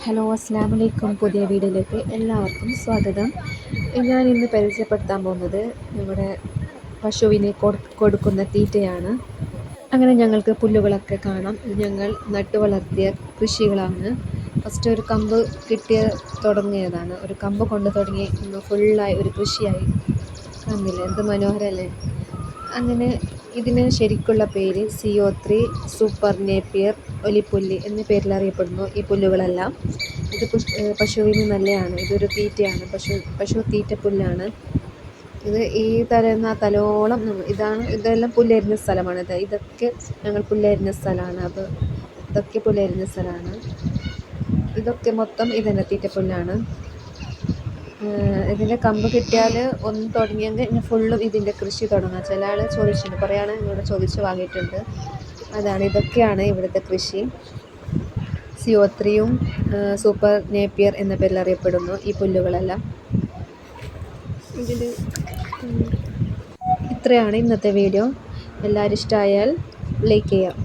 Hello അസ്സാം വലൈക്കും. പുതിയ വീഡിയോയിലേക്ക് എല്ലാവർക്കും സ്വാഗതം. ഞാൻ ഇന്ന് പരിചയപ്പെടുത്താൻ പോകുന്നത് നമ്മുടെ പശുവിന് കൊടുക്കുന്ന തീറ്റയാണ്. അങ്ങനെ ഞങ്ങൾക്ക് പുല്ലുകളൊക്കെ കാണാം. ഇത് ഞങ്ങൾ നട്ടു വളർത്തിയ കൃഷികളാണ്. ഫസ്റ്റ് ഒരു കമ്പ് തുടങ്ങിയതാണ്. ഒരു കമ്പ് കൊണ്ട് തുടങ്ങി ഇന്ന് ഫുള്ളായി ഒരു കൃഷിയായി. കാണുന്നില്ല എന്ത് മനോഹരമല്ലേ. അങ്ങനെ ഇതിന് ശരിക്കുള്ള പേര് CO3 സൂപ്പർ നേപ്പിയർ ഒലിപ്പുല്ല് എന്ന പേരിൽ അറിയപ്പെടുന്നു ഈ പുല്ലുകളെല്ലാം. ഇത് പശുവിന് നല്ലതാണ്. ഇതൊരു തീറ്റയാണ്. പശു തീറ്റപ്പുല്ലാണ് ഇത്. ഈ തലോളം ഇതെല്ലാം പുല്ലരിഞ്ഞ സ്ഥലമാണ്. ഇതൊക്കെ ഞങ്ങൾ പുല്ലരിഞ്ഞ സ്ഥലമാണ്. അപ്പോൾ ഇതൊക്കെ പുല്ലരിഞ്ഞ സ്ഥലമാണ്. ഇതൊക്കെ മൊത്തം ഇതന്നെ തീറ്റപ്പുല്ലാണ്. ഇതിൻ്റെ കമ്പ് കിട്ടിയാൽ ഒന്ന് തുടങ്ങിയെങ്കിൽ ഫുള്ളും ഇതിൻ്റെ കൃഷി തുടങ്ങാം. ചില ആൾ ചോദിച്ചിട്ടുണ്ട്, കുറേ ആൾ ഇവിടെ ചോദിച്ച് വാങ്ങിയിട്ടുണ്ട്. ഇതൊക്കെയാണ് ഇവിടുത്തെ കൃഷി. CO3 സൂപ്പർ നേപ്പിയർ എന്ന പേരിൽ അറിയപ്പെടുന്നു ഈ പുല്ലുകളെല്ലാം. ഇത്രയാണ് ഇന്നത്തെ വീഡിയോ. എല്ലാവരും ഇഷ്ടമായാൽ ലൈക്ക് ചെയ്യാം.